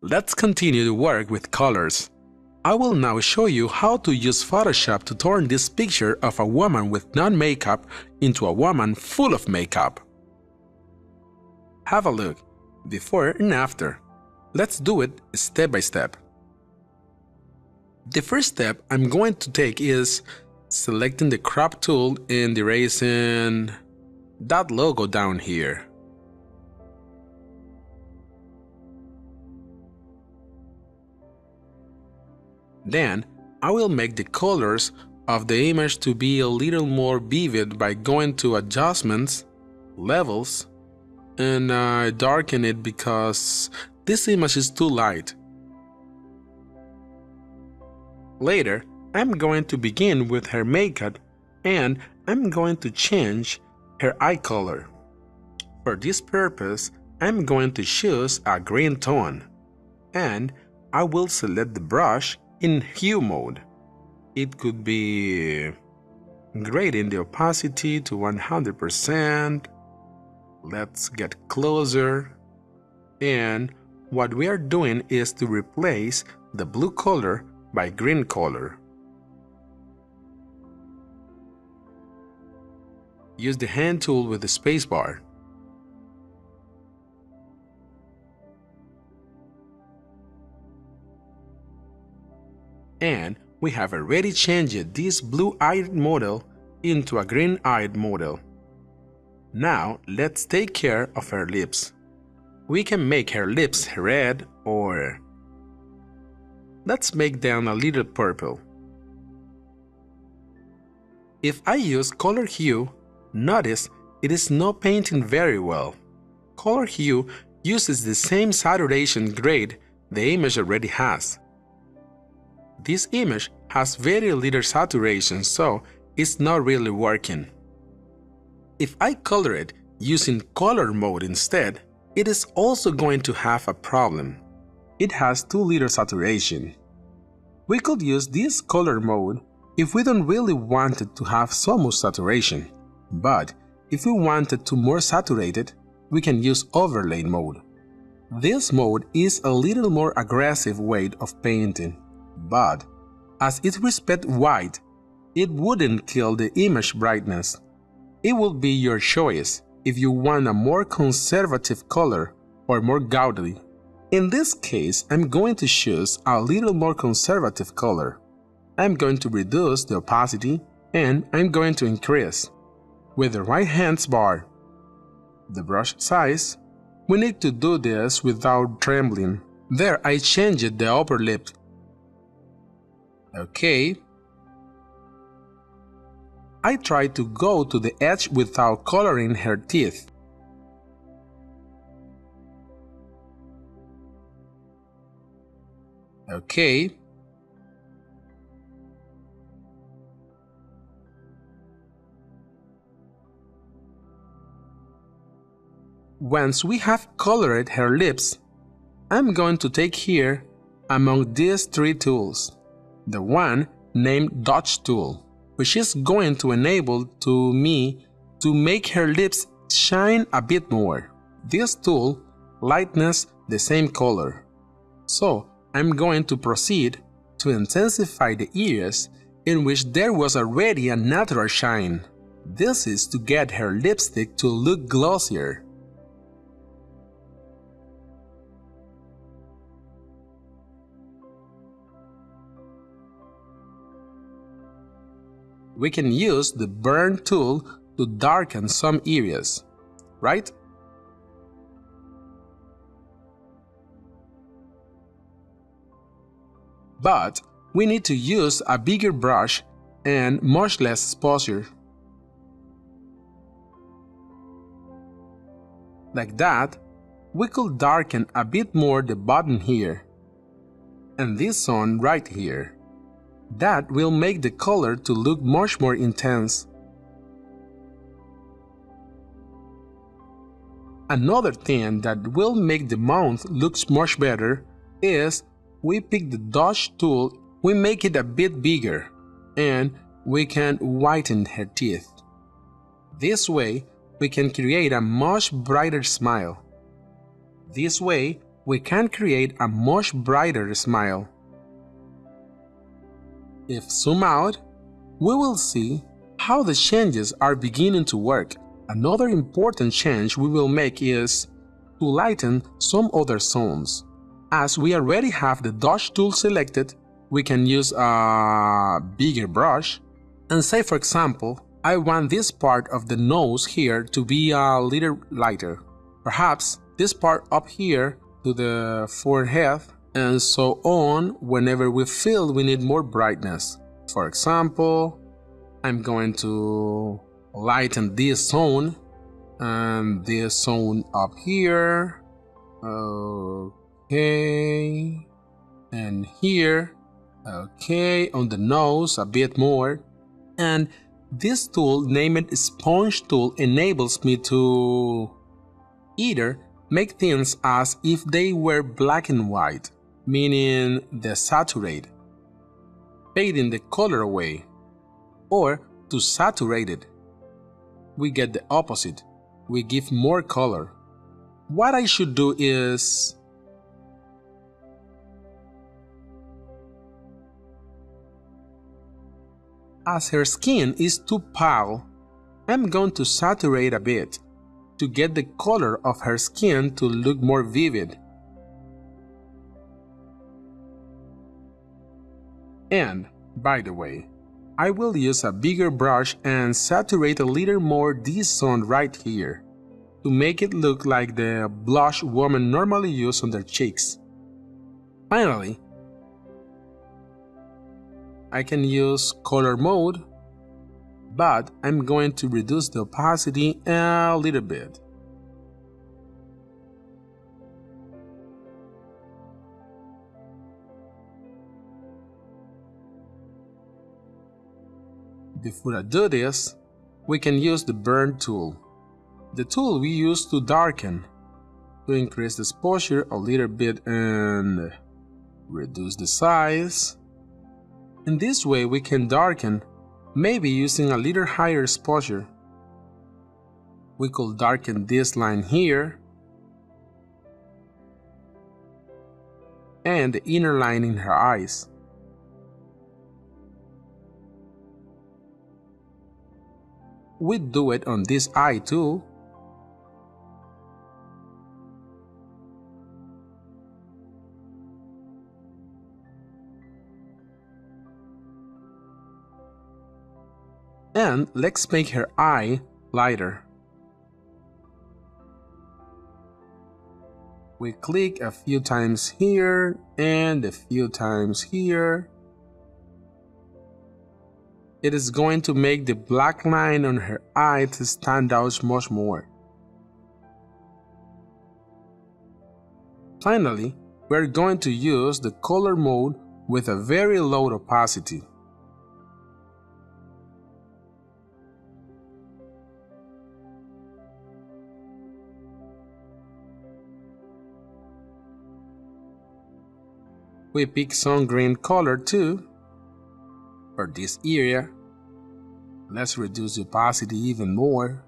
Let's continue to work with colors. I will now show you how to use Photoshop to turn this picture of a woman with non-makeup into a woman full of makeup. Have a look, before and after. Let's do it step by step. The first step I'm going to take is selecting the crop tool and erasing that logo down here. Then, I will make the colors of the image to be a little more vivid by going to Adjustments, Levels, and darken it because this image is too light. Later, I'm going to begin with her makeup and I'm going to change her eye color. For this purpose, I'm going to choose a green tone and I will select the brush in hue mode. It could be grading the opacity to 100%. Let's get closer. And what we are doing is to replace the blue color by green color. Use the hand tool with the spacebar. And we have already changed this blue-eyed model into a green-eyed model. Now let's take care of her lips. We can make her lips red or let's make them a little purple. If I use color hue, notice it is not painting very well. Color hue uses the same saturation grade the image already has. This image has very little saturation, so it's not really working. If I color it using color mode instead, it is also going to have a problem. It has too little saturation. We could use this color mode if we don't really want it to have so much saturation. But if we want it to more saturated, we can use overlay mode. This mode is a little more aggressive way of painting. But as it respects white, it wouldn't kill the image brightness. It will be your choice if you want a more conservative color or more gaudy. In this case, I'm going to choose a little more conservative color. I'm going to reduce the opacity and I'm going to increase. With the right hand bar, the brush size, we need to do this without trembling. There I changed the upper lip. Okay. I try to go to the edge without coloring her teeth. Okay. Once we have colored her lips, I'm going to take here among these three tools the one named Dodge tool, which is going to enable me to make her lips shine a bit more. This tool lightens the same color. So I'm going to proceed to intensify the areas in which there was already a natural shine. This is to get her lipstick to look glossier. We can use the burn tool to darken some areas, right? But we need to use a bigger brush and much less exposure. Like that, we could darken a bit more the bottom here, and this one right here. That will make the color to look much more intense. Another thing that will make the mouth look much better is we pick the Dodge tool, we make it a bit bigger, and we can whiten her teeth. This way, we can create a much brighter smile. This way, we can create a much brighter smile. If zoom out, we will see how the changes are beginning to work. Another important change we will make is to lighten some other zones. As we already have the dodge tool selected, we can use a bigger brush and say, for example, I want this part of the nose here to be a little lighter. Perhaps this part up here to the forehead, and so on whenever we feel we need more brightness. For example, I'm going to lighten this zone and this zone up here. Okay, and here. Okay, on the nose a bit more. And this tool, named Sponge Tool, enables me to either make things as if they were black and white, meaning desaturate, fading the color away, or to saturate it. We get the opposite. We give more color. What I should do is as her skin is too pale, I'm going to saturate a bit to get the color of her skin to look more vivid. And, by the way, I will use a bigger brush and saturate a little more this zone right here to make it look like the blush women normally use on their cheeks. Finally, I can use color mode, but I'm going to reduce the opacity a little bit. Before I do this, we can use the burn tool, the tool we use to darken, to increase the exposure a little bit and reduce the size. In this way we can darken, maybe using a little higher exposure. We could darken this line here and the inner line in her eyes. We do it on this eye too. And let's make her eye lighter. We click a few times here and a few times here. It is going to make the black line on her eye to stand out much more. Finally, we are going to use the color mode with a very low opacity. We pick some green color too. For this area, let's reduce the opacity even more.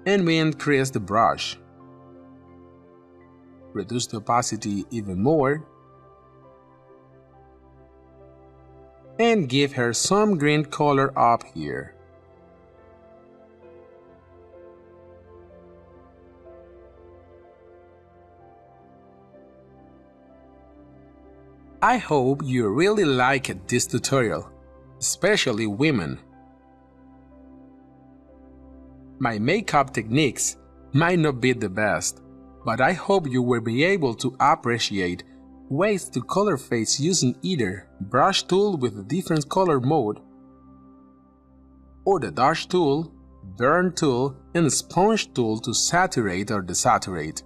And we increase the brush. Reduce the opacity even more. And give her some green color up here. I hope you really liked this tutorial, especially women. My makeup techniques might not be the best, but I hope you will be able to appreciate ways to color face using either brush tool with a different color mode, or the dodge tool, burn tool, and sponge tool to saturate or desaturate.